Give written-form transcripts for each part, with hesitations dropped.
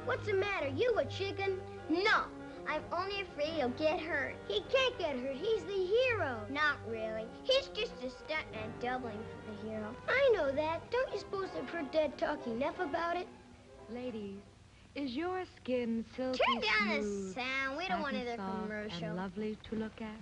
What's the matter? You a chicken? No, I'm only afraid he'll get hurt. He can't get hurt. He's the hero. Not really. He's just a stuntman doubling for the hero. I know that. Don't you suppose they've heard Dad talk enough about it? Ladies, is your skin silky Turn down smooth, the sound. We don't want another soft commercial. and lovely to look at?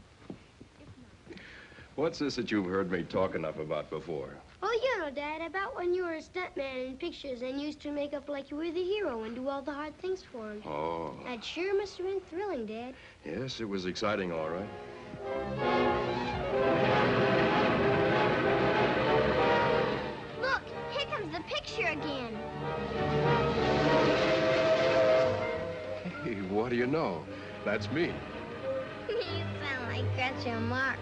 What's this that you've heard me talk enough about before? Oh, you know, Dad, about when you were a stuntman in pictures and used to make up like you were the hero and do all the hard things for him. Oh. That sure must have been thrilling, Dad. Yes, it was exciting, all right. Look, here comes the picture again. Hey, what do you know? That's me. You sound like Groucho Marx.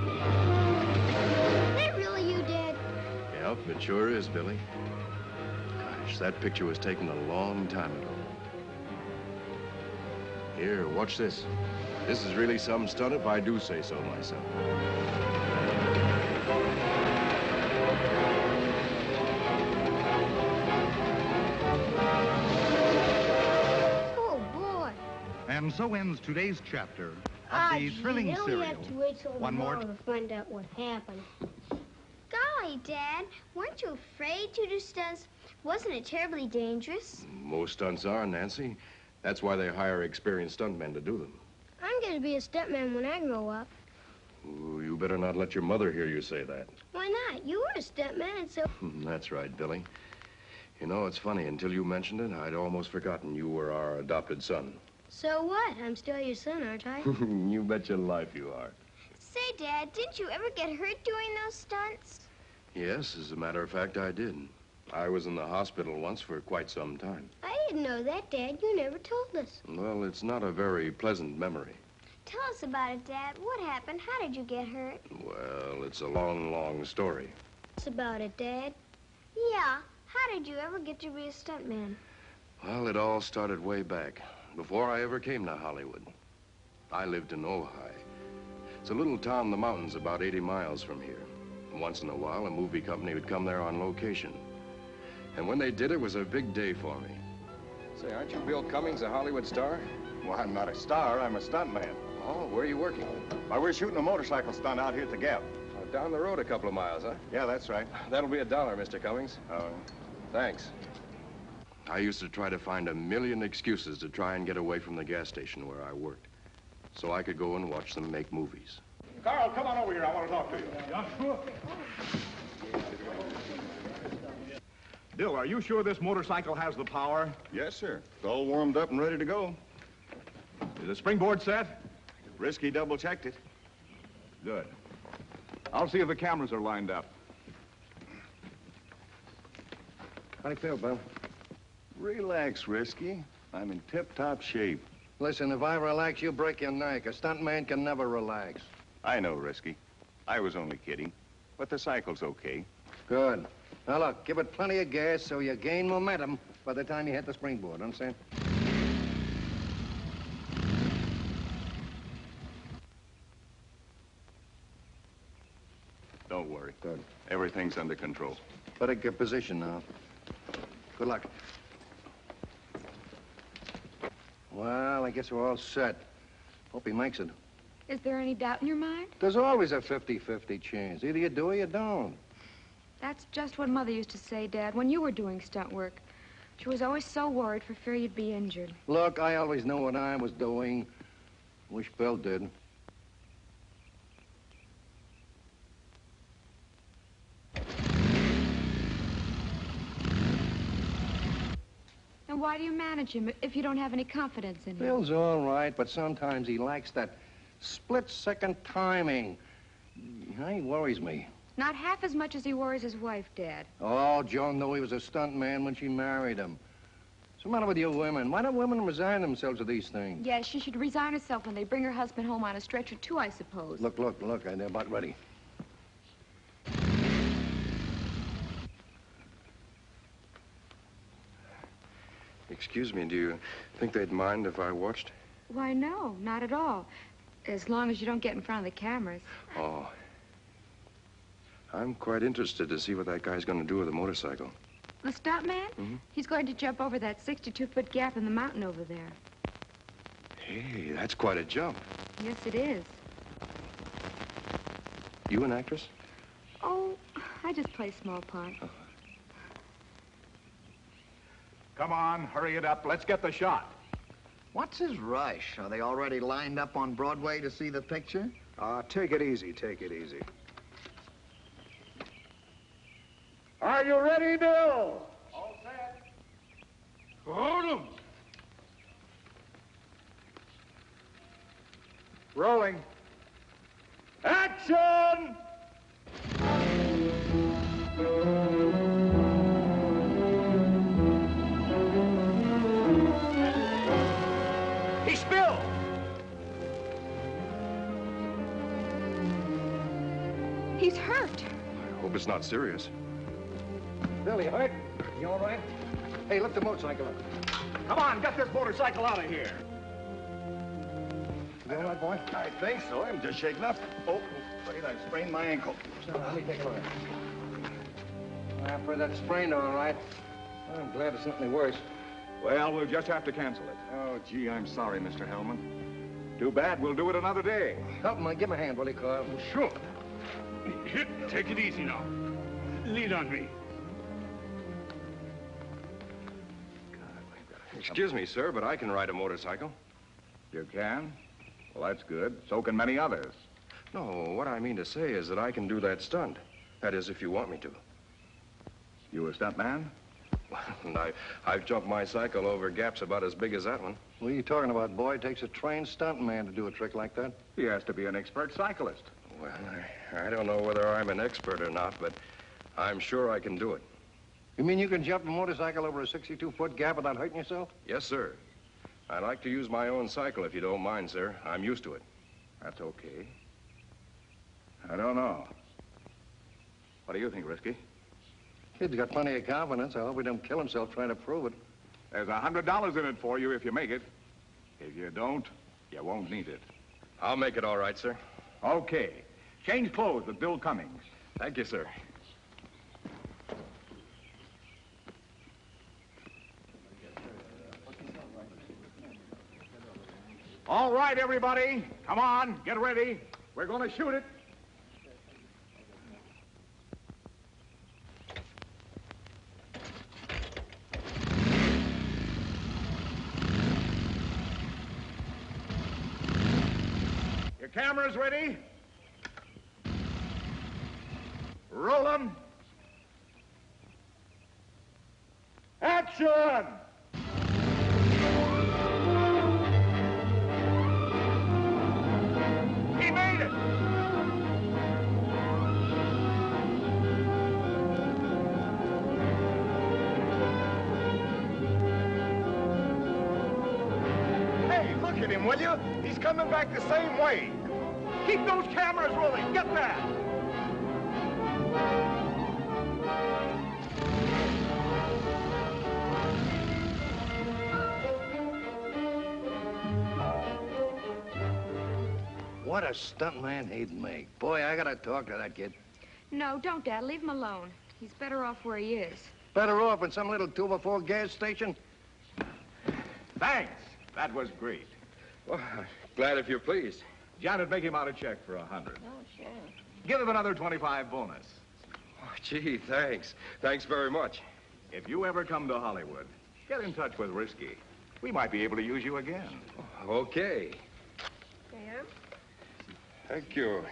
Is that really you, Dad? Yep, it sure is, Billy. Gosh, that picture was taken a long time ago. Here, watch this. This is really some stunt if I do say so myself. Oh, boy. And so ends today's chapter of the Gee, thrilling now we serial. have to wait till One more tomorrow to find out what happened. Golly, Dad, weren't you afraid to do stunts? Wasn't it terribly dangerous? Most stunts are, Nancy. That's why they hire experienced stuntmen to do them. I'm going to be a stuntman when I grow up. Ooh, you better not let your mother hear you say that. Why not? You were a stuntman, and so... That's right, Billy. You know, it's funny. Until you mentioned it, I'd almost forgotten you were our adopted son. So what? I'm still your son, aren't I? You bet your life you are. Say, Dad, didn't you ever get hurt doing those stunts? Yes, as a matter of fact, I did. I was in the hospital once for quite some time. I didn't know that, Dad. You never told us. Well, it's not a very pleasant memory. Tell us about it, Dad. What happened? How did you get hurt? Well, it's a long, long story. What's about it, Dad? Yeah. How did you ever get to be a stuntman? Well, it all started way back, before I ever came to Hollywood. I lived in Ojai. It's a little town in the mountains about 80 miles from here. Once in a while, a movie company would come there on location. And when they did, it was a big day for me. Say, aren't you Bill Cummings, a Hollywood star? Well, I'm not a star. I'm a stuntman. Oh, where are you working? We're shooting a motorcycle stunt out here at the Gap. Down the road a couple of miles, huh? Yeah, that's right. That'll be $1, Mr. Cummings. Oh. Thanks. I used to try to find a million excuses to try and get away from the gas station where I worked, so I could go and watch them make movies. Carl, come on over here. I want to talk to you. Yeah, sure. Bill, are you sure this motorcycle has the power? Yes, sir. It's all warmed up and ready to go. Is the springboard set? Risky double-checked it. Good. I'll see if the cameras are lined up. How do you feel, Bill? Relax, Risky. I'm in tip-top shape. Listen, if I relax, you break your neck. A stuntman can never relax. I know, Risky. I was only kidding. But the cycle's okay. Good. Now, look, give it plenty of gas so you gain momentum by the time you hit the springboard, understand? Don't worry. Good. Everything's under control. Better get position now. Good luck. Well, I guess we're all set. Hope he makes it. Is there any doubt in your mind? There's always a 50-50 chance. Either you do or you don't. That's just what Mother used to say, Dad, when you were doing stunt work. She was always so worried for fear you'd be injured. Look, I always knew what I was doing. Wish Bill did. And why do you manage him if you don't have any confidence in him? Bill's all right, but sometimes he lacks that split-second timing. He worries me. Not half as much as he worries his wife, Dad. Oh, Joan knew he was a stunt man when she married him. What's the matter with you women? Why don't women resign themselves to these things? Yes, she should resign herself when they bring her husband home on a stretcher, too, I suppose. Look, they're about ready. Excuse me, do you think they'd mind if I watched? Why, no, not at all. As long as you don't get in front of the cameras. Oh. I'm quite interested to see what that guy's going to do with the motorcycle. The stuntman? Mm-hmm. He's going to jump over that 62-foot gap in the mountain over there. Hey, that's quite a jump. Yes, it is. You an actress? Oh, I just play small parts. Oh. Come on, hurry it up. Let's get the shot. What's his rush? Are they already lined up on Broadway to see the picture? Take it easy, take it easy. Are you ready, Bill? All set. Hold him. Rolling. Action! He spilled. He's hurt. I hope it's not serious. Billy, hurt? You all right? Hey, lift the motorcycle up. Come on, get this motorcycle out of here. You all right, boy? I think so. I'm just shaking up. Oh, afraid I sprained my ankle. So, let me take a look. After that sprain, all right. I'm glad it's nothing worse. Well, we'll just have to cancel it. Oh, gee, I'm sorry, Mr. Hellman. Too bad. We'll do it another day. Help him, give him a hand, will you, Carl? Sure. Here, take it easy now. Lean on me. Excuse me, sir, but I can ride a motorcycle. You can? Well, that's good. So can many others. No, what I mean to say is that I can do that stunt. That is, if you want me to. You a stuntman? And I've jumped my cycle over gaps about as big as that one. What are you talking about, boy? It takes a trained stuntman to do a trick like that. He has to be an expert cyclist. Well, I don't know whether I'm an expert or not, but I'm sure I can do it. You mean you can jump a motorcycle over a 62-foot gap without hurting yourself? Yes, sir. I like to use my own cycle, if you don't mind, sir. I'm used to it. That's okay. I don't know. What do you think, Risky? Kid's got plenty of confidence. I hope he don't kill himself trying to prove it. There's $100 in it for you if you make it. If you don't, you won't need it. I'll make it all right, sir. Okay. Change clothes with Bill Cummings. Thank you, sir. All right, everybody. Come on, get ready. We're going to shoot it. Your cameras ready? Roll them. Action! He made it! Hey, look at him, will you? He's coming back the same way. Keep those cameras rolling. Get that. What a stuntman he'd make. Boy, I gotta talk to that kid. No, don't, Dad. Leave him alone. He's better off where he is. Better off in some little 2x4 gas station. Thanks. That was great. Well, glad if you're pleased. Janet, make him out a check for $100. Oh, sure. Give him another 25 bonus. Oh, gee, thanks. Thanks very much. If you ever come to Hollywood, get in touch with Risky. We might be able to use you again. Okay. Sam? Thank you.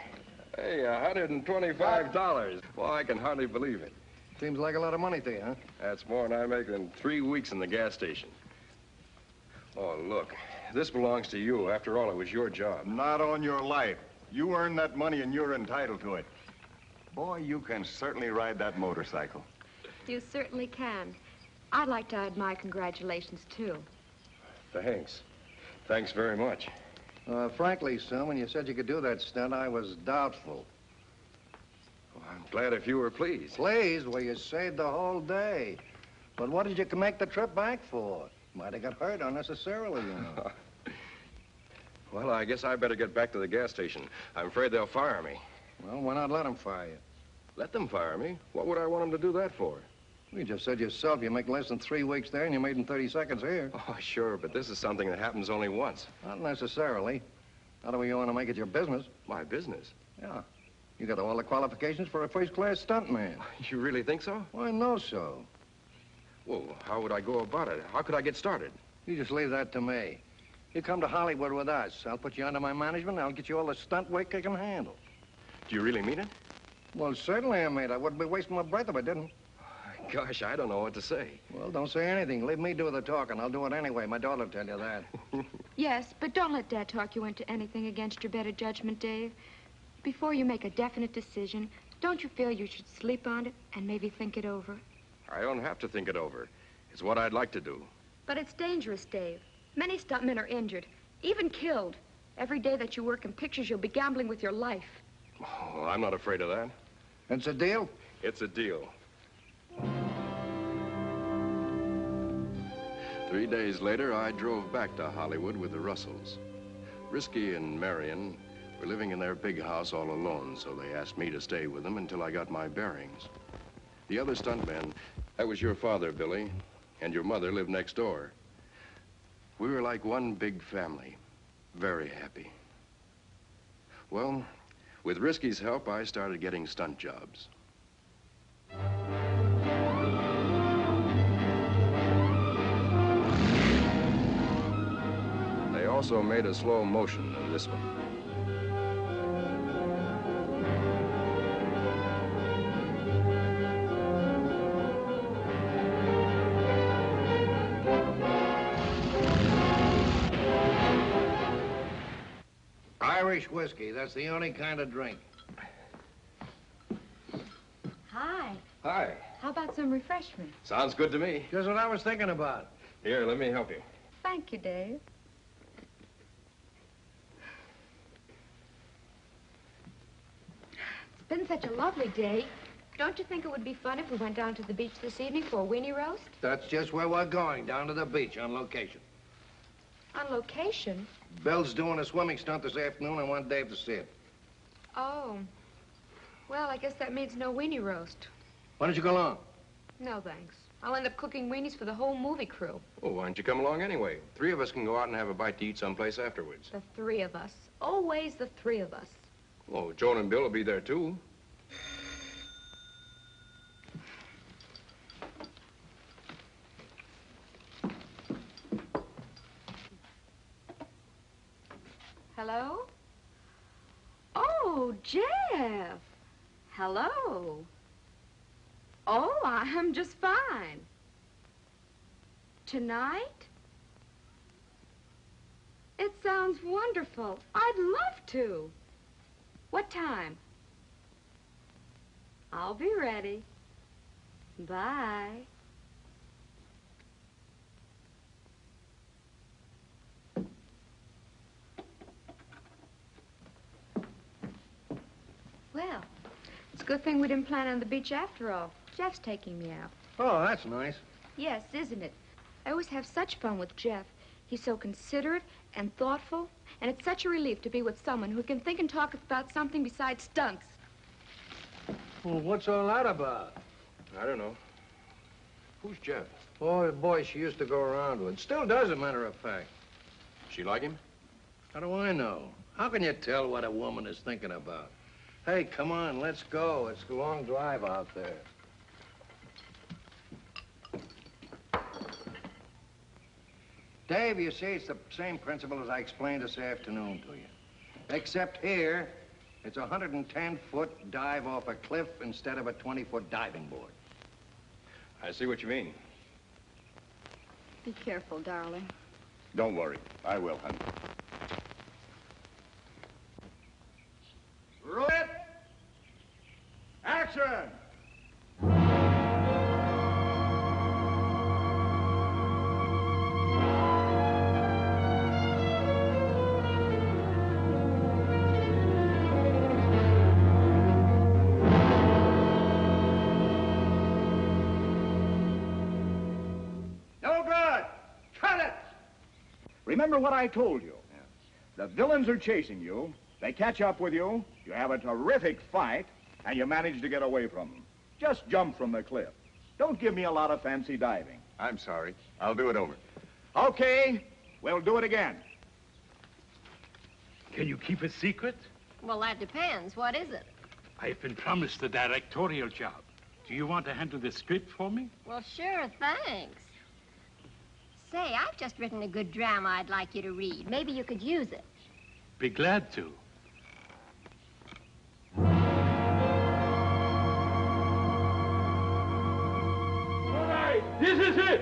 Hey, $125. Well, I can hardly believe it. Seems like a lot of money to you, huh? That's more than I make in 3 weeks in the gas station. Oh, look. This belongs to you. After all, it was your job. Not on your life. You earned that money and you're entitled to it. Boy, you can certainly ride that motorcycle. You certainly can. I'd like to add my congratulations, too. Thanks. Thanks very much. Frankly, son, when you said you could do that stunt, I was doubtful. Well, I'm glad if you were pleased. Pleased? Well, you saved the whole day. But what did you make the trip back for? Might have got hurt unnecessarily, you know. Well, I guess I better get back to the gas station. I'm afraid they'll fire me. Well, why not let them fire you? Let them fire me? What would I want them to do that for? You just said yourself you make less than 3 weeks there and you made in 30 seconds here. Oh, sure, but this is something that happens only once. Not necessarily. How do you want to make it your business? My business? Yeah. You got all the qualifications for a first-class stuntman. You really think so? Well, I know so. Well, how would I go about it? How could I get started? You just leave that to me. You come to Hollywood with us. I'll put you under my management, and I'll get you all the stunt work you can handle. Do you really mean it? Well, certainly I made. I wouldn't be wasting my breath if I didn't. Gosh, I don't know what to say. Well, don't say anything. Leave me do the talking. I'll do it anyway. My daughter will tell you that. Yes, but don't let Dad talk you into anything against your better judgment, Dave. Before you make a definite decision, don't you feel you should sleep on it and maybe think it over? I don't have to think it over. It's what I'd like to do. But it's dangerous, Dave. Many stuntmen are injured, even killed. Every day that you work in pictures, you'll be gambling with your life. Oh, I'm not afraid of that. It's a deal? It's a deal. 3 days later, I drove back to Hollywood with the Russells. Risky and Marion were living in their big house all alone, so they asked me to stay with them until I got my bearings. The other stuntman, that was your father, Billy, and your mother lived next door. We were like one big family, very happy. Well, with Risky's help, I started getting stunt jobs. They also made a slow motion of this one. Irish whiskey. That's the only kind of drink. Hi. Hi. How about some refreshment? Sounds good to me. Just what I was thinking about. Here, let me help you. Thank you, Dave. It's been such a lovely day. Don't you think it would be fun if we went down to the beach this evening for a weenie roast? That's just where we're going, down to the beach on location. On location? Bill's doing a swimming stunt this afternoon. I want Dave to see it. Oh. Well, I guess that means no weenie roast. Why don't you go along? No, thanks. I'll end up cooking weenies for the whole movie crew. Oh, why don't you come along anyway? 3 of us can go out and have a bite to eat someplace afterwards. The 3 of us. Always the 3 of us. Oh, Joan and Bill will be there, too. Hello? Oh, Jeff. Hello. Oh, I'm just fine. Tonight? It sounds wonderful. I'd love to. What time? I'll be ready. Bye. Well, it's a good thing we didn't plan on the beach after all. Jeff's taking me out. Oh, that's nice. Yes, isn't it? I always have such fun with Jeff. He's so considerate and thoughtful, and it's such a relief to be with someone who can think and talk about something besides stunts. Well, what's all that about? I don't know. Who's Jeff? Oh, the boy she used to go around with. Still does, as a matter of fact. She like him? How do I know? How can you tell what a woman is thinking about? Hey, come on, let's go. It's a long drive out there. Dave, you see, it's the same principle as I explained this afternoon to you. Except here, it's a 110-foot dive off a cliff instead of a 20-foot diving board. I see what you mean. Be careful, darling. Don't worry. I will, honey. Roll it! Action! No good! Cut it! Remember what I told you. The villains are chasing you. They catch up with you. You have a terrific fight, and you manage to get away from them. Just jump from the cliff. Don't give me a lot of fancy diving. I'm sorry. I'll do it over. Okay, we'll do it again. Can you keep it secret? Well, that depends. What is it? I've been promised the directorial job. Do you want to handle the script for me? Well, sure, thanks. Say, I've just written a good drama I'd like you to read. Maybe you could use it. Be glad to. All right, this is it.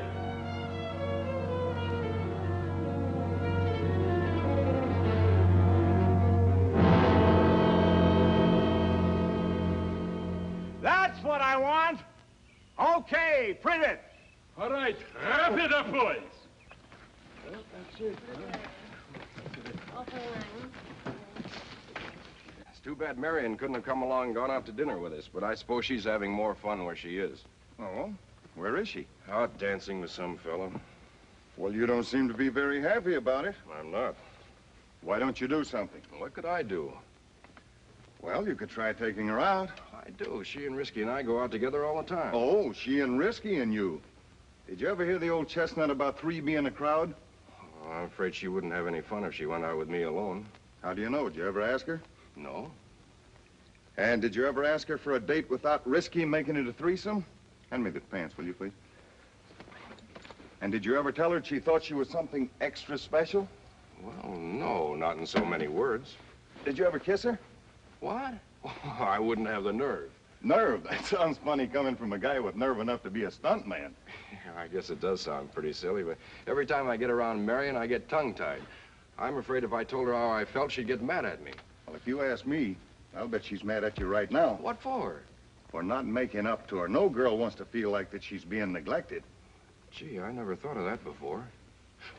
That's what I want. Okay, print it. All right, wrap it up, boys. Well, that's it. It's too bad Marion couldn't have come along and gone out to dinner with us, but I suppose she's having more fun where she is. Oh, where is she? Out dancing with some fellow. Well, you don't seem to be very happy about it. I'm not. Why don't you do something? What could I do? Well, you could try taking her out. I do. She and Risky and I go out together all the time. Oh, she and Risky and you. Did you ever hear the old chestnut about three being a crowd? Oh, I'm afraid she wouldn't have any fun if she went out with me alone. How do you know? Did you ever ask her? No. And did you ever ask her for a date without Risky making it a threesome? Hand me the pants, will you, please? And did you ever tell her she thought she was something extra special? Well, no, not in so many words. Did you ever kiss her? What? I wouldn't have the nerve. Nerve? That sounds funny coming from a guy with nerve enough to be a stuntman. I guess it does sound pretty silly, but every time I get around Marion, I get tongue-tied. I'm afraid if I told her how I felt, she'd get mad at me. Well, if you ask me, I'll bet she's mad at you right now. What for? For not making up to her. No girl wants to feel like that she's being neglected. Gee, I never thought of that before.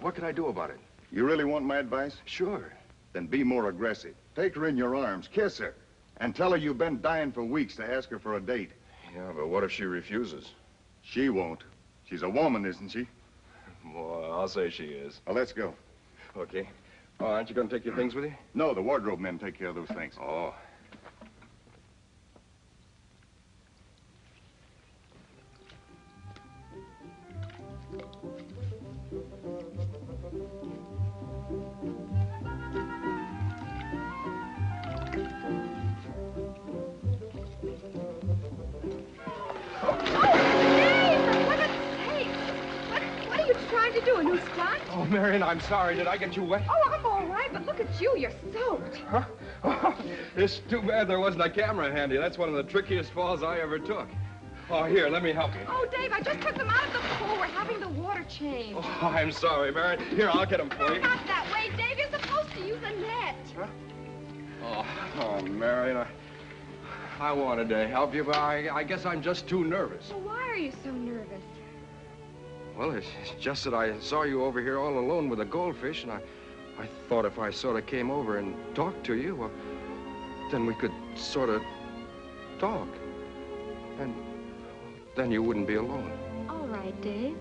What can I do about it? You really want my advice? Sure. Then be more aggressive. Take her in your arms, kiss her, and tell her you've been dying for weeks to ask her for a date. Yeah, but what if she refuses? She won't. She's a woman, isn't she? Well, I'll say she is. Well, let's go. Okay. Oh, aren't you going to take your things with you? No, the wardrobe men take care of those things. Oh. To do a new stunt? Oh, Marion, I'm sorry. Did I get you wet? Oh, I'm all right, but look at you. You're soaked. Huh? Oh, it's too bad there wasn't a camera handy. That's one of the trickiest falls I ever took. Oh, here, let me help you. Oh, Dave, I just took them out of the pool. We're having the water changed. Oh, I'm sorry, Marion. Here, I'll get them for you. Not that way, Dave. You're supposed to use a net. Huh? Oh, Marion, I wanted to help you, but I guess I'm just too nervous. Well, why are you so nervous? Well, it's just that I saw you over here all alone with a goldfish, and I thought if I sort of came over and talked to you, well, then we could sort of talk. And then you wouldn't be alone. All right, Dave.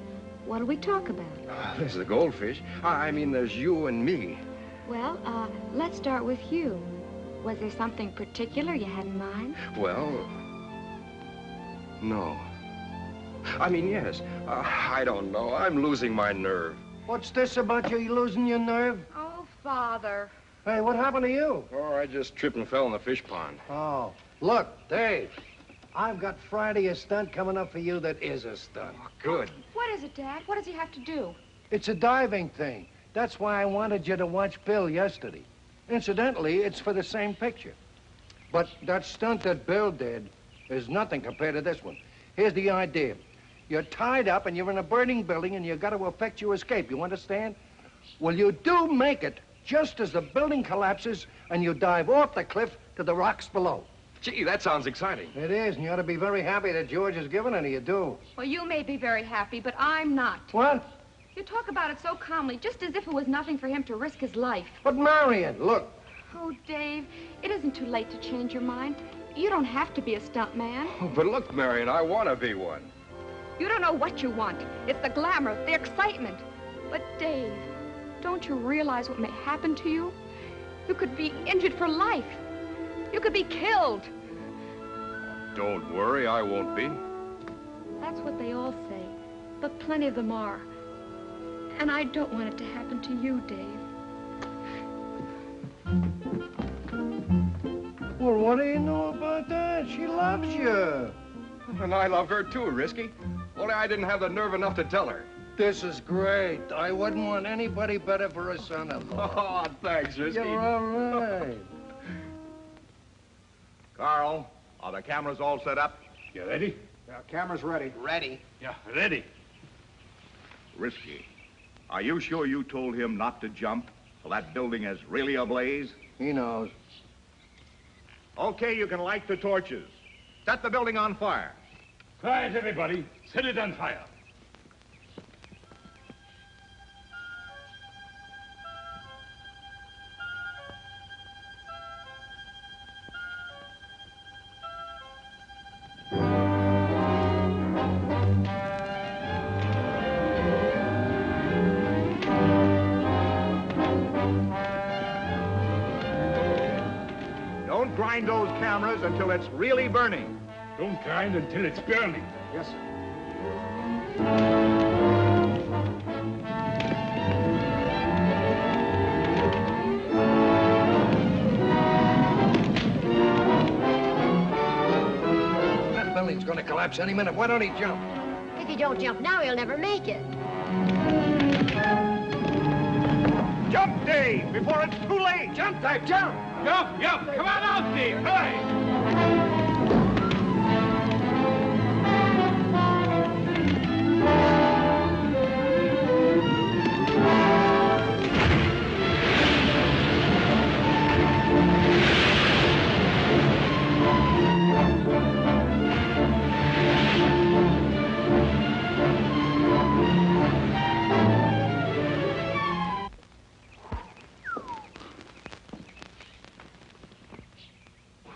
What'll we talk about? There's the goldfish. I mean, there's you and me. Well, let's start with you. Was there something particular you had in mind? Well, no. I mean, yes. I don't know. I'm losing my nerve. What's this about you losing your nerve? Oh, Father. Hey, what happened to you? Oh, I just tripped and fell in the fish pond. Oh, look, Dave. I've got Friday a stunt coming up for you that is a stunt. Oh, good. What is it, Dad? What does he have to do? It's a diving thing. That's why I wanted you to watch Bill yesterday. Incidentally, it's for the same picture. But that stunt that Bill did is nothing compared to this one. Here's the idea. You're tied up and you're in a burning building and you've got to effect your escape. You understand? Well, you do make it just as the building collapses and you dive off the cliff to the rocks below. Gee, that sounds exciting. It is, and you ought to be very happy that George has given it to you, do. Well, you may be very happy, but I'm not. What? You talk about it so calmly, just as if it was nothing for him to risk his life. But Marion, look. Oh, Dave, it isn't too late to change your mind. You don't have to be a stuntman. Oh, but look, Marion, I want to be one. You don't know what you want. It's the glamour, the excitement. But, Dave, don't you realize what may happen to you? You could be injured for life. You could be killed. Don't worry, I won't be. That's what they all say, but plenty of them are. And I don't want it to happen to you, Dave. Well, what do you know about that? She loves you. And I love her too, Risky. Only I didn't have the nerve enough to tell her. This is great. I wouldn't want anybody better for a son-in-law. Oh, thanks, Risky. You're all right. Carl, are the cameras all set up? You ready? Yeah, cameras ready. Ready. Yeah, ready. Risky, are you sure you told him not to jump till that building is really ablaze? He knows. Okay, you can light the torches. Set the building on fire. Quiet, everybody. Set it on fire. Don't grind those cameras until it's really burning. Don't grind until it's burning. Yes, sir. That building's going to collapse any minute. Why don't he jump? If you don't jump now, you'll never make it. Jump, Dave, before it's too late. Jump, Dave, jump! Jump, jump. Come on out, Dave. Hurry.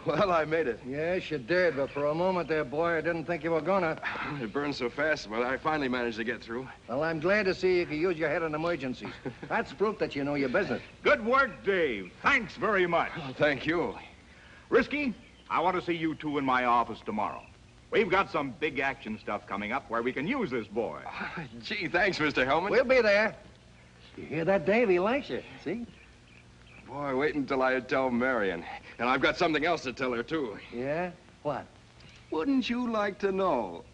Well, I made it. Yes, you did, but for a moment there, boy, I didn't think you were gonna. It burned so fast, but I finally managed to get through. Well, I'm glad to see you can use your head in emergencies. That's proof that you know your business. Good work, Dave. Thanks very much. Oh, thank you. Risky, I want to see you two in my office tomorrow. We've got some big action stuff coming up where we can use this boy. Gee, thanks, Mr. Hellman. We'll be there. You hear that, Dave? He likes you, see? Boy, wait until I tell Marion. And I've got something else to tell her, too. Yeah? What? Wouldn't you like to know?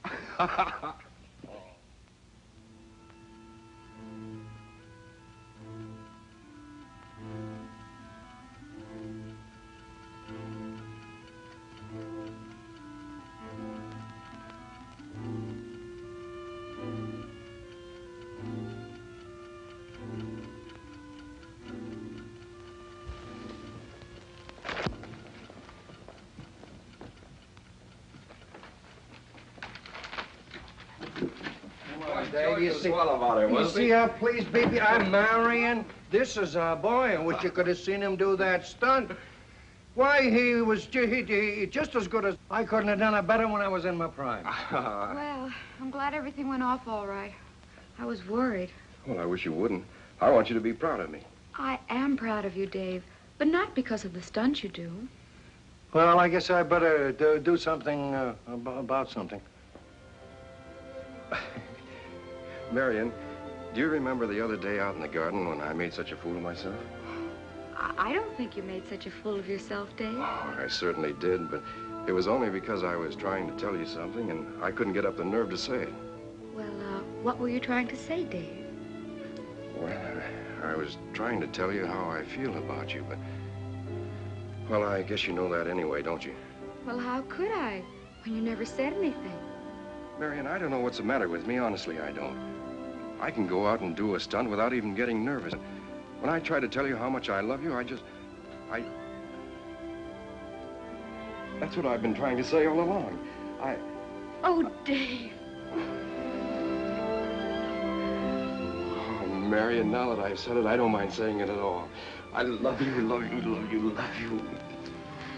Dave, you see, about it, you see how pleased, baby, I'm Marion? This is our boy. I wish you could have seen him do that stunt. Why, he was he just as good as... I couldn't have done it better when I was in my prime. Well, I'm glad everything went off all right. I was worried. Well, I wish you wouldn't. I want you to be proud of me. I am proud of you, Dave, but not because of the stunt you do. Well, I guess I better do something about something. Marion, do you remember the other day out in the garden when I made such a fool of myself? I don't think you made such a fool of yourself, Dave. Oh, I certainly did, but it was only because I was trying to tell you something and I couldn't get up the nerve to say it. Well, what were you trying to say, Dave? Well, I was trying to tell you how I feel about you, but... Well, I guess you know that anyway, don't you? Well, how could I, when you never said anything? Marion, I don't know what's the matter with me. Honestly, I don't. I can go out and do a stunt without even getting nervous. When I try to tell you how much I love you, That's what I've been trying to say all along. Oh, Dave. Oh, Marion, now that I've said it, I don't mind saying it at all. I love you, love you, love you, love you.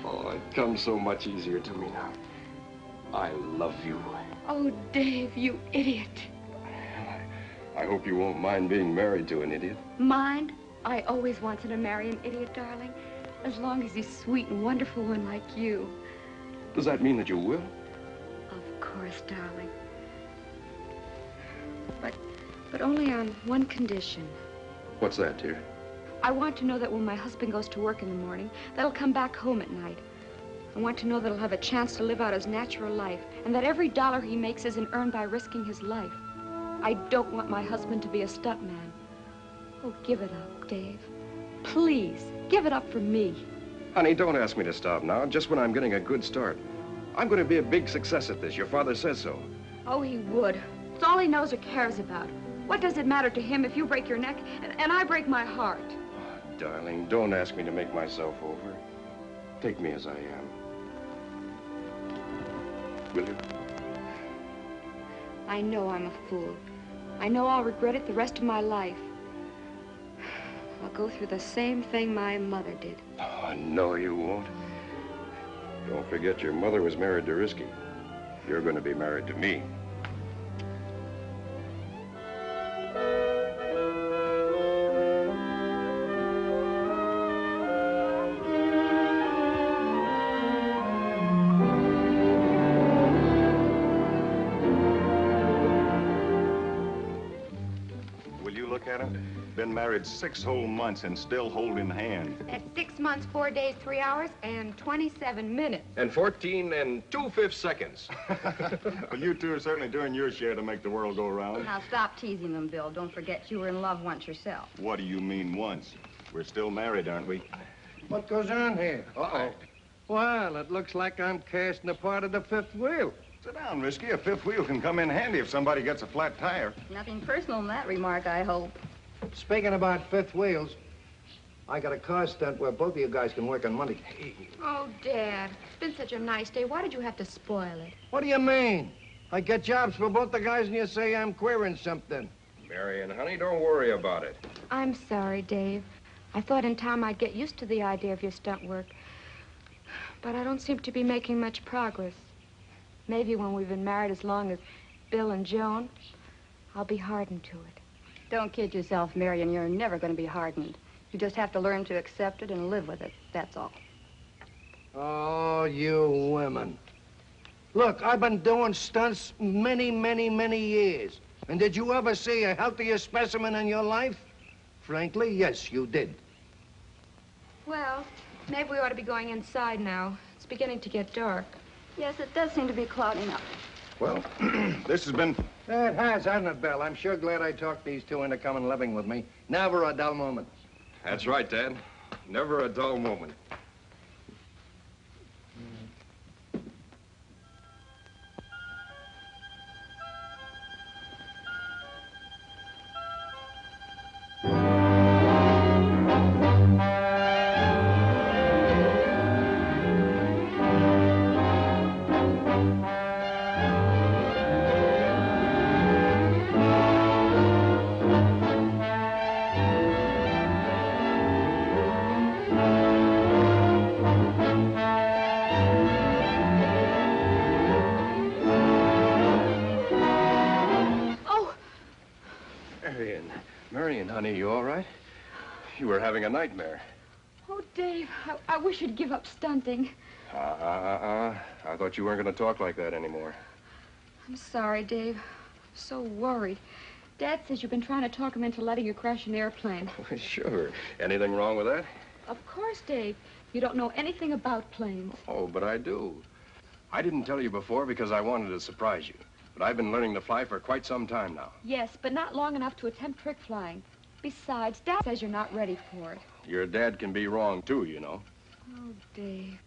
Oh, it comes so much easier to me now. I love you. Oh, Dave, you idiot. I hope you won't mind being married to an idiot. Mind? I always wanted to marry an idiot, darling. As long as he's a sweet and wonderful one like you. Does that mean that you will? Of course, darling. But only on one condition. What's that, dear? I want to know that when my husband goes to work in the morning, that he'll come back home at night. I want to know that he'll have a chance to live out his natural life, and that every dollar he makes isn't earned by risking his life. I don't want my husband to be a stuntman. Oh, give it up, Dave. Please, give it up for me. Honey, don't ask me to stop now, just when I'm getting a good start. I'm going to be a big success at this. Your father says so. Oh, he would. It's all he knows or cares about. What does it matter to him if you break your neck and I break my heart? Oh, darling, don't ask me to make myself over. Take me as I am. Will you? I know I'm a fool. I know I'll regret it the rest of my life. I'll go through the same thing my mother did. Oh, no, you won't. Don't forget your mother was married to Risky. You're going to be married to me. Been married 6 whole months and still holding hands. That's 6 months, 4 days, 3 hours, and 27 minutes. And 14 2/5 seconds. Well, you two are certainly doing your share to make the world go round. Now, stop teasing them, Bill. Don't forget you were in love once yourself. What do you mean once? We're still married, aren't we? What goes on here? Uh-oh. Well, it looks like I'm casting a part of the fifth wheel. Sit down, Risky. A fifth wheel can come in handy if somebody gets a flat tire. Nothing personal in that remark, I hope. Speaking about fifth wheels, I got a car stunt where both of you guys can work on Monday. Oh, Dad, it's been such a nice day. Why did you have to spoil it? What do you mean? I get jobs for both the guys and you say I'm queering something. Marion, honey, don't worry about it. I'm sorry, Dave. I thought in time I'd get used to the idea of your stunt work. But I don't seem to be making much progress. Maybe when we've been married as long as Bill and Joan, I'll be hardened to it. Don't kid yourself, Marion. You're never going to be hardened. You just have to learn to accept it and live with it. That's all. Oh, you women. Look, I've been doing stunts many, many, many years. And did you ever see a healthier specimen in your life? Frankly, yes, you did. Well, maybe we ought to be going inside now. It's beginning to get dark. Yes, it does seem to be clouding up. Well, this has been... It has, hasn't it, Bill? I'm sure glad I talked these two into coming living with me. Never a dull moment. That's right, Dad. Never a dull moment. Marion, honey, you all right? You were having a nightmare. Oh, Dave, I wish you'd give up stunting. I thought you weren't going to talk like that anymore. I'm sorry, Dave. I'm so worried. Dad says you've been trying to talk him into letting you crash an airplane. Sure. Anything wrong with that? Of course, Dave. You don't know anything about planes. Oh, but I do. I didn't tell you before because I wanted to surprise you. But I've been learning to fly for quite some time now. Yes, but not long enough to attempt trick flying. Besides, Dad says you're not ready for it. Your dad can be wrong, too, you know. Oh, Dave.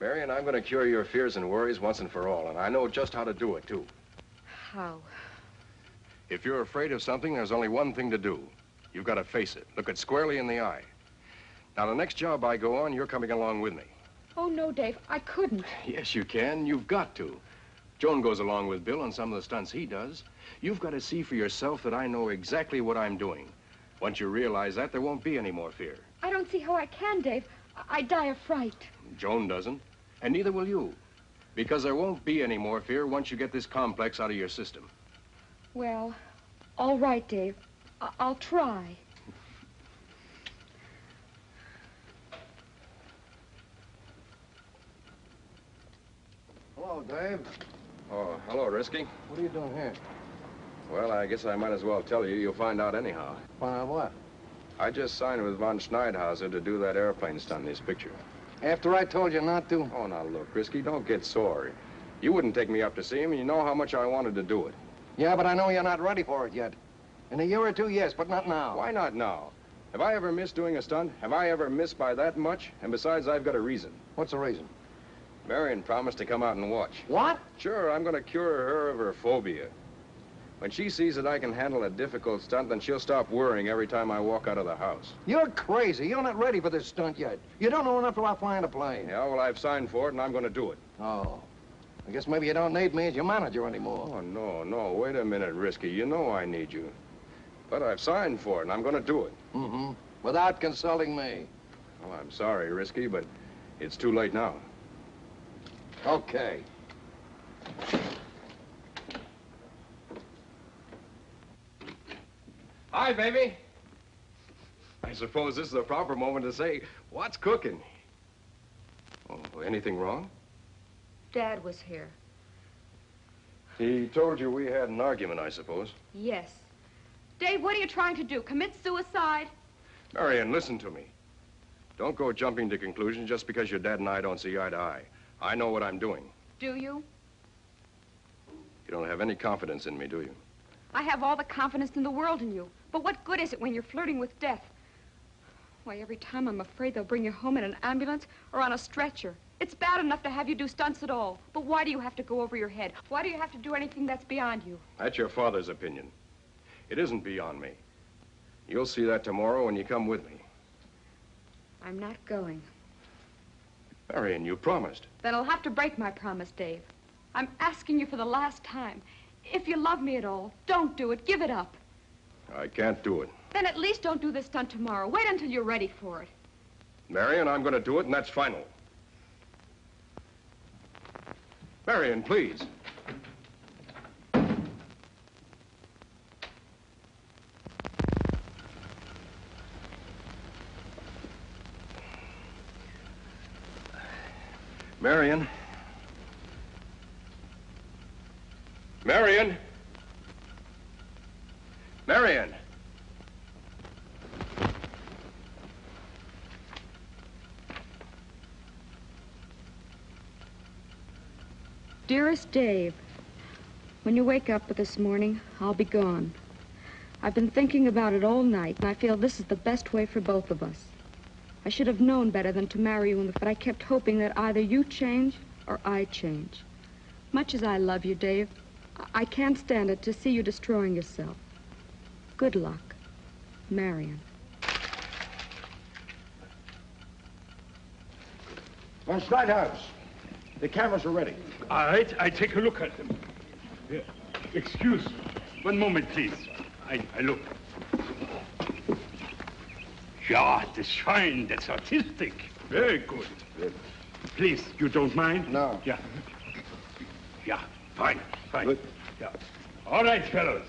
Marion, I'm going to cure your fears and worries once and for all, and I know just how to do it, too. How? If you're afraid of something, there's only one thing to do. You've got to face it. Look it squarely in the eye. Now, the next job I go on, you're coming along with me. Oh, no, Dave, I couldn't. Yes, you can. You've got to. Joan goes along with Bill on some of the stunts he does. You've got to see for yourself that I know exactly what I'm doing. Once you realize that, there won't be any more fear. I don't see how I can, Dave. I die of fright. Joan doesn't, and neither will you. Because there won't be any more fear once you get this complex out of your system. Well, all right, Dave. I'll try. Hello, Dave. Oh, hello, Risky. What are you doing here? Well, I guess I might as well tell you. You'll find out anyhow. Find out what? I just signed with von Schneidhauser to do that airplane stunt in this picture. After I told you not to? Oh, now, look, Risky, don't get sore. You wouldn't take me up to see him, and you know how much I wanted to do it. Yeah, but I know you're not ready for it yet. In a year or two, yes, but not now. Why not now? Have I ever missed doing a stunt? Have I ever missed by that much? And besides, I've got a reason. What's the reason? Marion promised to come out and watch. What? Sure, I'm going to cure her of her phobia. When she sees that I can handle a difficult stunt, then she'll stop worrying every time I walk out of the house. You're crazy. You're not ready for this stunt yet. You don't know enough about flying a plane. Yeah, well, I've signed for it, and I'm going to do it. Oh. I guess maybe you don't need me as your manager anymore. Oh, no. Wait a minute, Risky. You know I need you. But I've signed for it, and I'm going to do it. Mm-hmm. Without consulting me. Well, I'm sorry, Risky, but it's too late now. Okay. Hi, baby. I suppose this is the proper moment to say, what's cooking? Oh, anything wrong? Dad was here. He told you we had an argument, I suppose. Yes. Dave, what are you trying to do? Commit suicide? Marion, listen to me. Don't go jumping to conclusions just because your dad and I don't see eye to eye. I know what I'm doing. Do you? You don't have any confidence in me, do you? I have all the confidence in the world in you. But what good is it when you're flirting with death? Why, every time I'm afraid they'll bring you home in an ambulance or on a stretcher. It's bad enough to have you do stunts at all. But why do you have to go over your head? Why do you have to do anything that's beyond you? That's your father's opinion. It isn't beyond me. You'll see that tomorrow when you come with me. I'm not going. Marion, you promised. Then I'll have to break my promise, Dave. I'm asking you for the last time. If you love me at all, don't do it. Give it up. I can't do it. Then at least don't do this stunt tomorrow. Wait until you're ready for it. Marion, I'm going to do it, and that's final. Marion, please. Marion. Marion. Marion. Dearest Dave, when you wake up this morning, I'll be gone. I've been thinking about it all night, and I feel this is the best way for both of us. I should have known better than to marry you, but I kept hoping that either you change or I change. Much as I love you, Dave, I can't stand it to see you destroying yourself. Good luck, Marion. Von Schneidhaus, the cameras are ready. All right, I take a look at them. Yeah. Excuse me. One moment, please. I look. Yeah, that's fine. That's artistic. Very good. Please, you don't mind? No. Yeah. Yeah, fine. Good. Yeah. All right, fellows.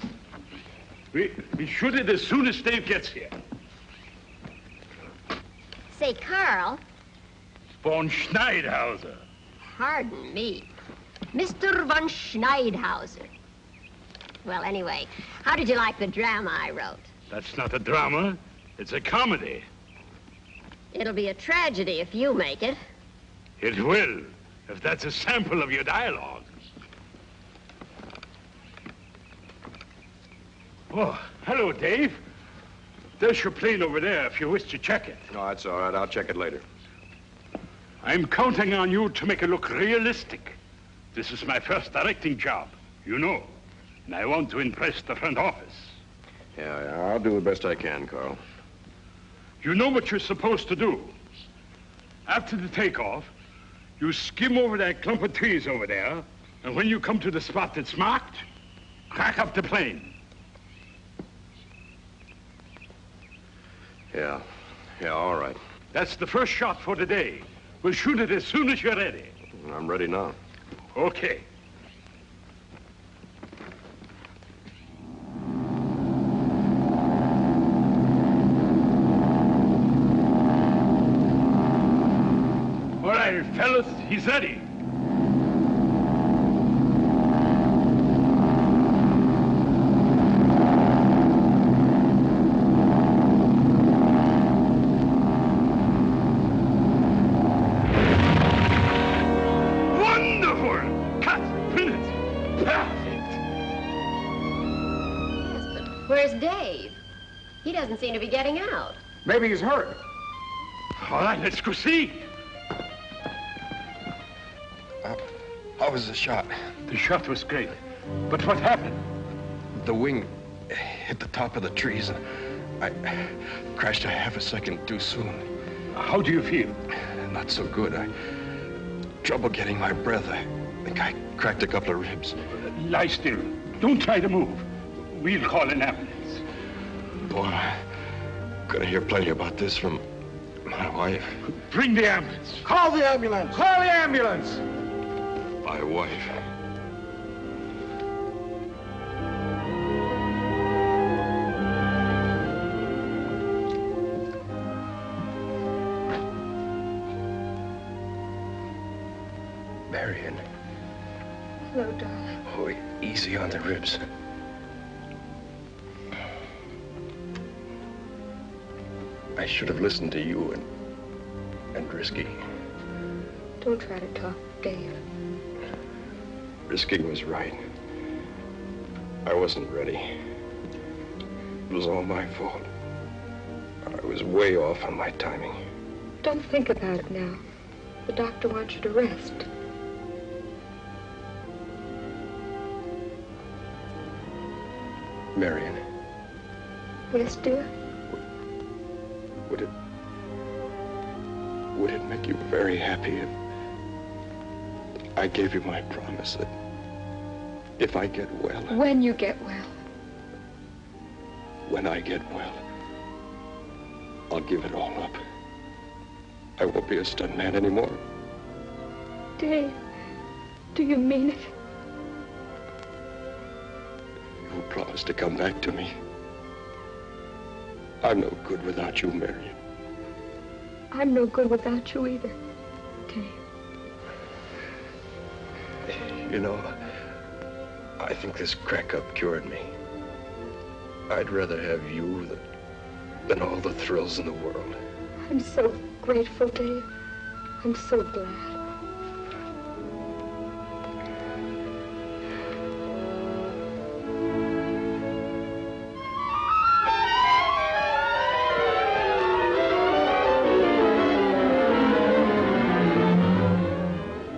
We shoot it as soon as Dave gets here. Say, Carl. Von Schneidhauser. Pardon me. Mr. von Schneidhauser. Well, anyway, how did you like the drama I wrote? That's not a drama. It's a comedy. It'll be a tragedy if you make it. It will, if that's a sample of your dialogue. Oh, hello, Dave. There's your plane over there if you wish to check it. No, that's all right. I'll check it later. I'm counting on you to make it look realistic. This is my first directing job, you know. And I want to impress the front office. Yeah, I'll do the best I can, Carl. You know what you're supposed to do. After the takeoff, you skim over that clump of trees over there, and when you come to the spot that's marked, crack up the plane. Yeah, all right. That's the first shot for today. We'll shoot it as soon as you're ready. I'm ready now. Okay. All right, fellas, he's ready. Where's Dave? He doesn't seem to be getting out. Maybe he's hurt. All right, let's go see. How was the shot? The shot was great. But what happened? The wing hit the top of the trees, and I crashed a half a second too soon. How do you feel? Not so good. Trouble getting my breath. I think I cracked a couple of ribs. Lie still. Don't try to move. We'll call an ambulance. Boy, I'm gonna hear plenty about this from my wife. Bring the ambulance. Call the ambulance! Call the ambulance! My wife. Marion. Hello, darling. Oh, easy on the ribs. I should have listened to you and Risky. Don't try to talk, Dave. Risky was right. I wasn't ready. It was all my fault. I was way off on my timing. Don't think about it now. The doctor wants you to rest. Marion. Yes, dear? Would it make you very happy if I gave you my promise that if I get well... When you get well. When I get well, I'll give it all up. I won't be a stuntman anymore. Dave, do you mean it? You promised to come back to me. I'm no good without you, Marion. I'm no good without you either, Dave. You know, I think this crack-up cured me. I'd rather have you than all the thrills in the world. I'm so grateful, Dave. I'm so glad.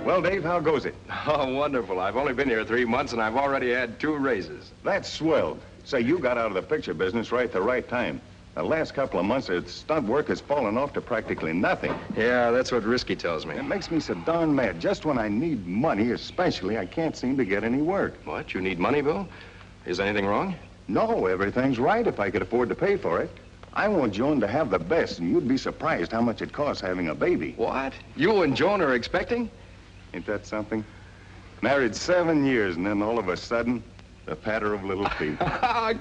Well, Dave, how goes it? Oh, wonderful. I've only been here 3 months, and I've already had 2 raises. That's swell. Say, you got out of the picture business right at the right time. The last couple of months, stunt work has fallen off to practically nothing. Yeah, that's what Risky tells me. It makes me so darn mad. Just when I need money, especially, I can't seem to get any work. What? You need money, Bill? Is anything wrong? No, everything's right if I could afford to pay for it. I want Joan to have the best, and you'd be surprised how much it costs having a baby. What? You and Joan are expecting? Ain't that something? Married 7 years, and then all of a sudden, the patter of little feet.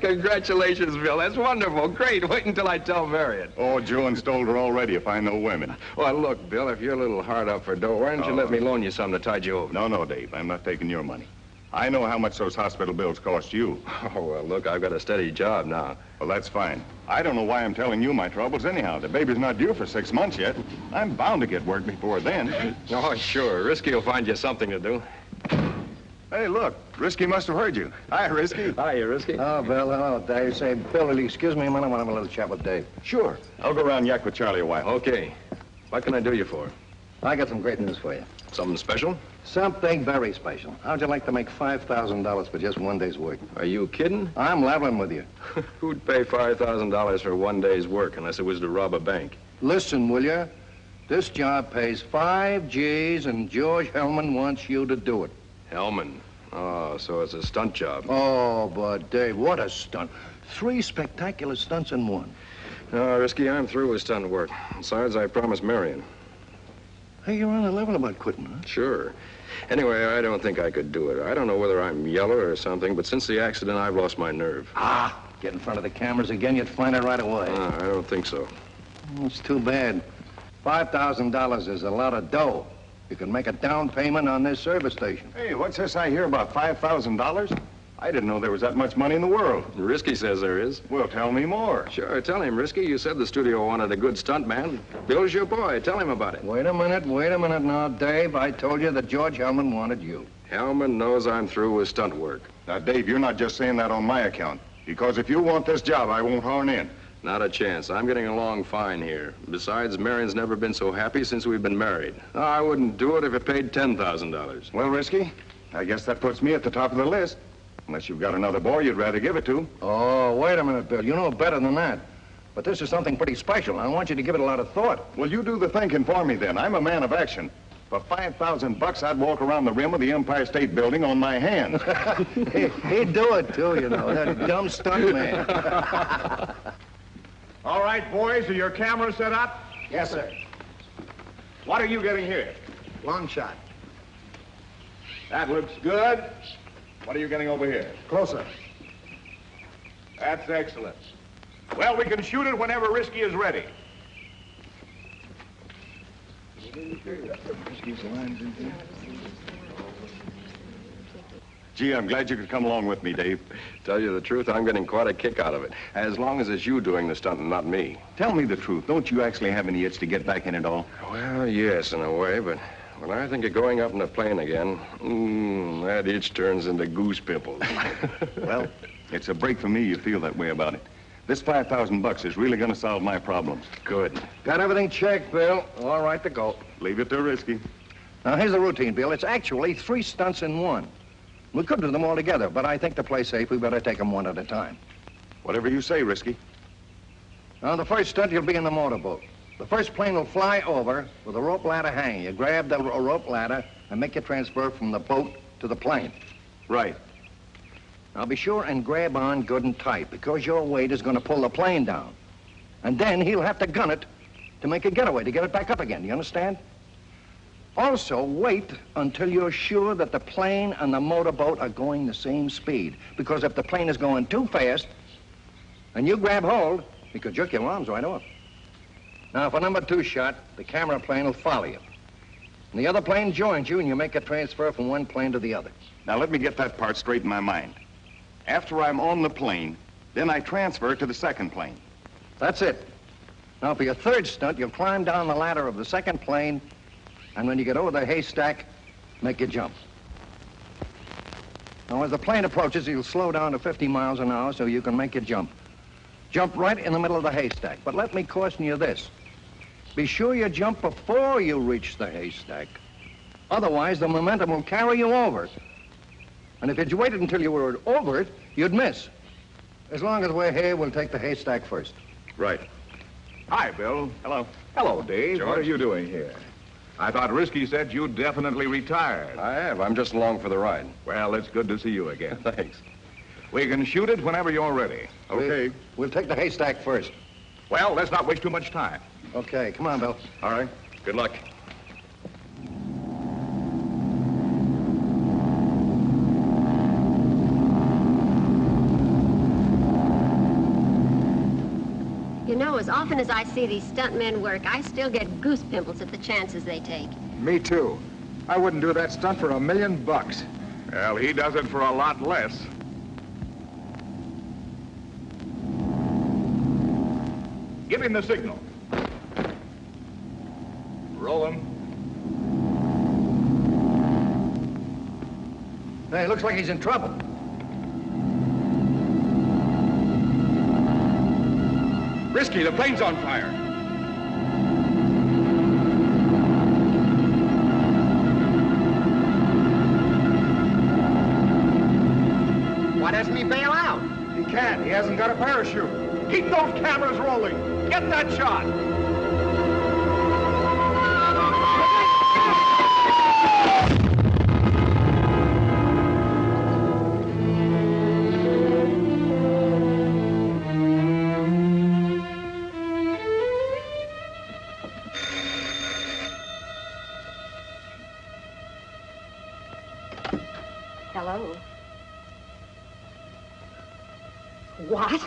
Congratulations, Bill. That's wonderful. Great. Wait until I tell Marion. Oh, Joan's told her already if I know women. Well, look, Bill, if you're a little hard up for dough, why don't you let me loan you some to tide you over? No, Dave. I'm not taking your money. I know how much those hospital bills cost you. Oh, well, look, I've got a steady job now. Well, that's fine. I don't know why I'm telling you my troubles anyhow. The baby's not due for 6 months yet. I'm bound to get work before then. Oh, sure. Risky will find you something to do. Hey, look. Risky must have heard you. Hi, Risky. Hi, Risky. Oh, Bill, hello, Dave. Say, Bill, will you excuse me a minute? I want to have a little chat with Dave. Sure. I'll go around and yak with Charlie a while. Okay. What can I do you for? I got some great news for you. Something special? Something very special. How'd you like to make $5,000 for just one day's work? Are you kidding? I'm leveling with you. Who'd pay $5,000 for one day's work unless it was to rob a bank? Listen, will you? This job pays 5 G's, and George Hellman wants you to do it. Hellman? Oh, so it's a stunt job. Oh, but Dave, what a stunt. 3 spectacular stunts in one. No, Risky, I'm through with stunt work. Besides, I promised Marion. Hey, you're on the level about quitting, huh? Sure. Anyway, I don't think I could do it. I don't know whether I'm yellow or something, but since the accident, I've lost my nerve. Get in front of the cameras again, you'd find it right away. I don't think so. Well, it's too bad. $5,000 is a lot of dough. You can make a down payment on this service station. Hey, what's this I hear about $5,000? I didn't know there was that much money in the world. Risky says there is. Well, tell me more. Sure, tell him, Risky. You said the studio wanted a good stuntman. Bill's your boy. Tell him about it. Wait a minute now, Dave. I told you that George Hellman wanted you. Hellman knows I'm through with stunt work. Now, Dave, you're not just saying that on my account. Because if you want this job, I won't horn in. Not a chance. I'm getting along fine here. Besides, Marion's never been so happy since we've been married. I wouldn't do it if it paid $10,000. Well, Risky, I guess that puts me at the top of the list. Unless you've got another boy you'd rather give it to. Oh, wait a minute, Bill. You know better than that. But this is something pretty special. I want you to give it a lot of thought. Well, you do the thinking for me, then. I'm a man of action. For $5,000, I'd walk around the rim of the Empire State Building on my hands. He'd do it, too, you know. That dumb stuntman. All right, boys, are your cameras set up? Yes, sir. What are you getting here? Long shot. That looks good. What are you getting over here? Closer. That's excellent. Well, we can shoot it whenever Risky is ready. Gee, I'm glad you could come along with me, Dave. Tell you the truth, I'm getting quite a kick out of it. As long as it's you doing the stunt and not me. Tell me the truth. Don't you actually have any itch to get back in it all? Well, yes, in a way, but when I think of going up in a plane again, that itch turns into goose pimples. Well, it's a break for me you feel that way about it. This $5,000 is really going to solve my problems. Good. Got everything checked, Bill. All right to go. Leave it to Risky. Now, here's the routine, Bill. It's actually 3 stunts in one. We could do them all together, but I think to play safe, we better take them one at a time. Whatever you say, Risky. Now, the first stunt, you'll be in the motorboat. The first plane will fly over with a rope ladder hanging. You grab the rope ladder and make your transfer from the boat to the plane. Right. Now, be sure and grab on good and tight, because your weight is going to pull the plane down. And then he'll have to gun it to make a getaway, to get it back up again. Do you understand? Also, wait until you're sure that the plane and the motorboat are going the same speed. Because if the plane is going too fast and you grab hold, you could jerk your arms right off. Now, for number 2 shot, the camera plane will follow you. And the other plane joins you, and you make a transfer from one plane to the other. Now, let me get that part straight in my mind. After I'm on the plane, then I transfer to the second plane. That's it. Now, for your 3rd stunt, you'll climb down the ladder of the second plane, and when you get over the haystack, make your jump. Now, as the plane approaches, you'll slow down to 50 miles an hour so you can make your jump. Jump right in the middle of the haystack. But let me caution you this. Be sure you jump before you reach the haystack. Otherwise, the momentum will carry you over. And if you'd waited until you were over it, you'd miss. As long as we're here, we'll take the haystack first. Right. Hi, Bill. Hello. Hello, Dave. George? What are you doing here? I thought Risky said you definitely retired. I have. I'm just along for the ride. Well, it's good to see you again. Thanks. We can shoot it whenever you're ready. Okay. We'll take the haystack first. Well, let's not waste too much time. Okay, come on, Bill. All right. Good luck. You know, as often as I see these stuntmen work, I still get goose pimples at the chances they take. Me too. I wouldn't do that stunt for $1 million. Well, he does it for a lot less. Give him the signal. Rolling. Hey, looks like he's in trouble. Risky, the plane's on fire. Why doesn't he bail out? He can't. He hasn't got a parachute. Keep those cameras rolling. Get that shot. Hello. What?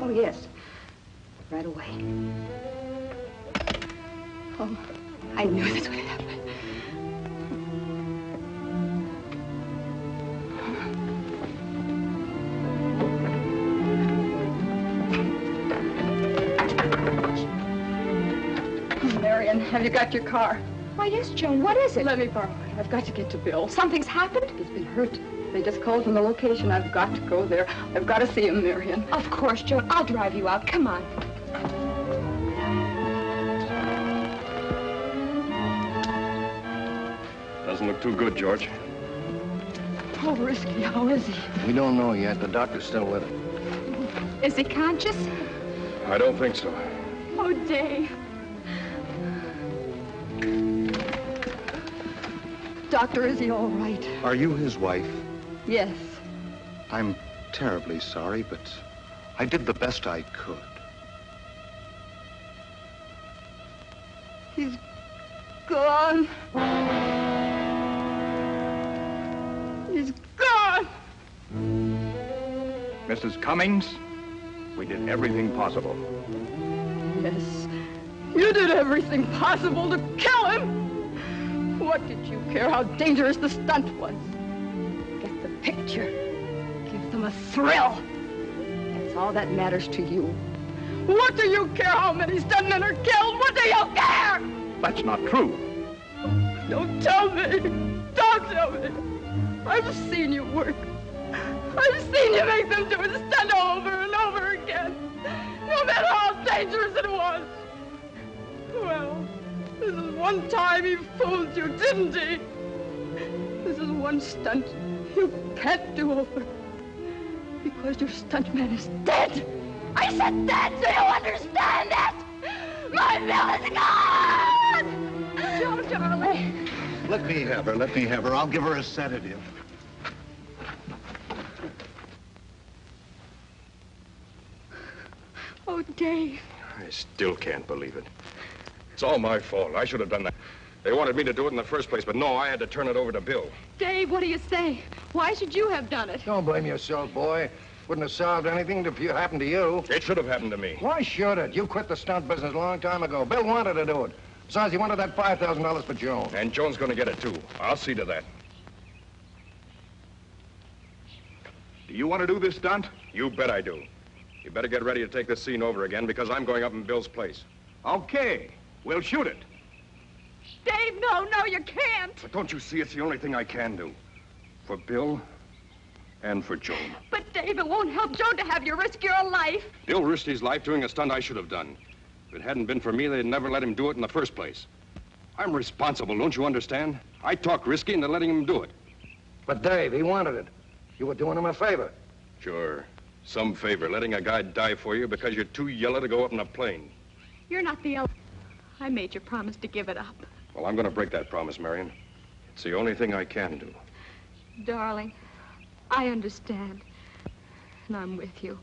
Oh, yes. Right away. Oh, I knew this would happen. Marion, have you got your car? Why, yes, Joan. What is it? Let me borrow it. I've got to get to Bill. Something's happened? He's been hurt. They just called from the location. I've got to go there. I've got to see him, Marion. Of course, Joan. I'll drive you out. Come on. Doesn't look too good, George. Oh, Risky, how is he? We don't know yet. The doctor's still with him. Is he conscious? I don't think so. Oh, Dave. Doctor, is he all right? Are you his wife? Yes. I'm terribly sorry, but I did the best I could. He's gone. He's gone. Mrs. Cummings, we did everything possible. Yes. You did everything possible to kill him. What did you care how dangerous the stunt was? Get the picture. Give them a thrill. That's all that matters to you. What do you care how many stuntmen are killed? What do you care? That's not true. Don't tell me. Don't tell me. I've seen you work. I've seen you make them do a stunt over and over again. No matter how dangerous it was. Well, this is one time he fooled you, didn't he? This is one stunt you can't do over. Because your stuntman is dead. I said dead, so you understand that? My Bill is gone! Joan, darling. Let me have her. Let me have her. I'll give her a sedative. Oh, Dave. I still can't believe it. It's all my fault. I should have done that. They wanted me to do it in the first place, but no, I had to turn it over to Bill. Dave, what do you say? Why should you have done it? Don't blame yourself, boy. Wouldn't have solved anything if it happened to you. It should have happened to me. Why should it? You quit the stunt business a long time ago. Bill wanted to do it. Besides, he wanted that $5,000 for Joan. And Joan's going to get it, too. I'll see to that. Do you want to do this stunt? You bet I do. You better get ready to take this scene over again, because I'm going up in Bill's place. Okay. We'll shoot it. Dave, no, you can't. But don't you see it's the only thing I can do? For Bill and for Joan. But, Dave, it won't help Joan to have you risk your life. Bill risked his life doing a stunt I should have done. If it hadn't been for me, they'd never let him do it in the first place. I'm responsible, don't you understand? I talked risky into letting him do it. But, Dave, he wanted it. You were doing him a favor. Sure. Some favor, letting a guy die for you because you're too yellow to go up in a plane. You're not the elder. I made you promise to give it up. Well, I'm going to break that promise, Marion. It's the only thing I can do. Darling, I understand. And I'm with you.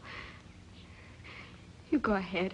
You go ahead.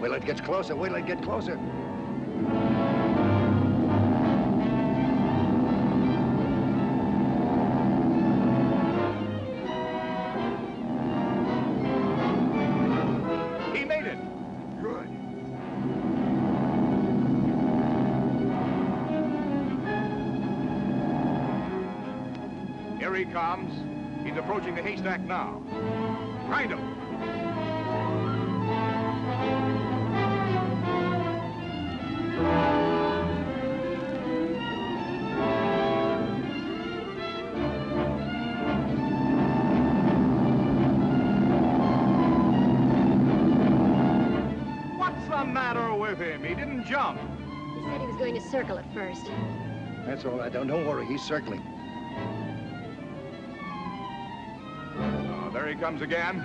Wait till it gets closer. Wait till it gets closer. He made it. Good. Here he comes. He's approaching the haystack now. Find him. What's the matter with him? He didn't jump. He said he was going to circle at first. That's all right. Don't worry. He's circling. Oh, there he comes again.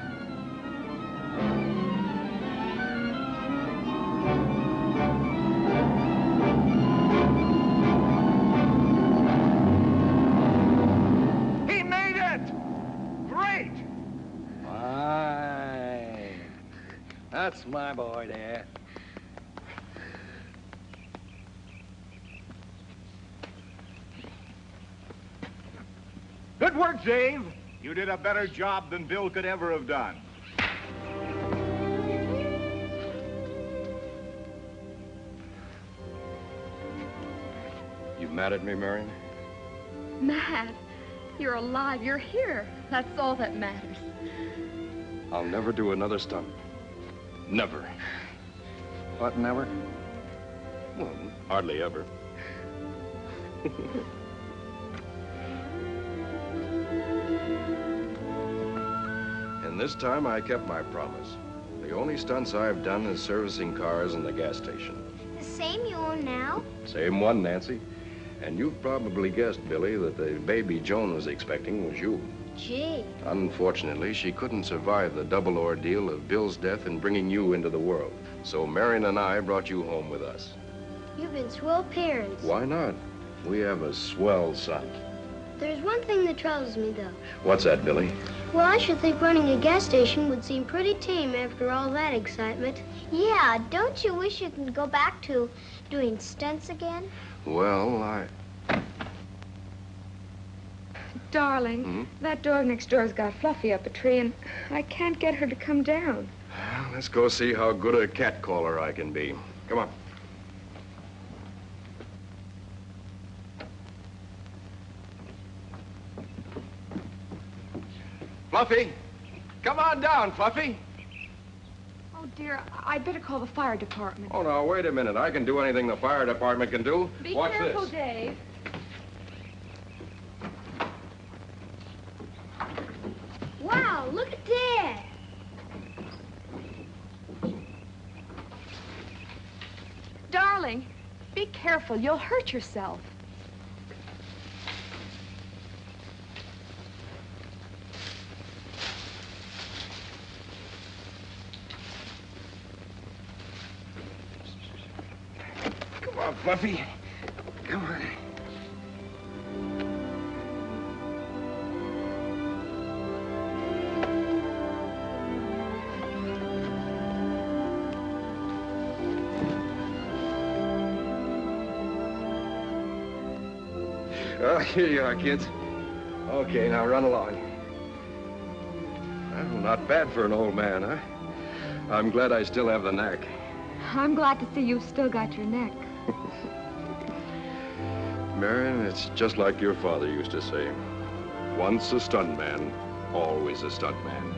He made it! Great! Fine. That's my boy there. Good work, Dave. You did a better job than Bill could ever have done. You mad at me, Marion? Mad? You're alive. You're here. That's all that matters. I'll never do another stunt. Never. What, never? Well, hardly ever. And this time I kept my promise. The only stunts I've done is servicing cars in the gas station. The same you own now? Same one, Nancy. And you've probably guessed, Billy, that the baby Joan was expecting was you. Gee. Unfortunately, she couldn't survive the double ordeal of Bill's death and bringing you into the world. So Marion and I brought you home with us. You've been swell parents. Why not? We have a swell son. There's one thing that troubles me, though. What's that, Billy? Well, I should think running a gas station would seem pretty tame after all that excitement. Yeah, don't you wish you could go back to doing stunts again? Well, Darling, that dog next door's got Fluffy up a tree, and I can't get her to come down. Let's go see how good a cat caller I can be. Come on. Fluffy! Come on down, Fluffy! Oh, dear, I'd better call the fire department. Oh, no, wait a minute. I can do anything the fire department can do. Be Watch careful, this. Dave. Wow, look at that. Darling, be careful. You'll hurt yourself. Come on, Fluffy. Come on. Oh, here you are, kids. Okay, now run along. Well, not bad for an old man, huh? I'm glad I still have the knack. I'm glad to see you've still got your neck. Marion, it's just like your father used to say. Once a stuntman, always a stuntman.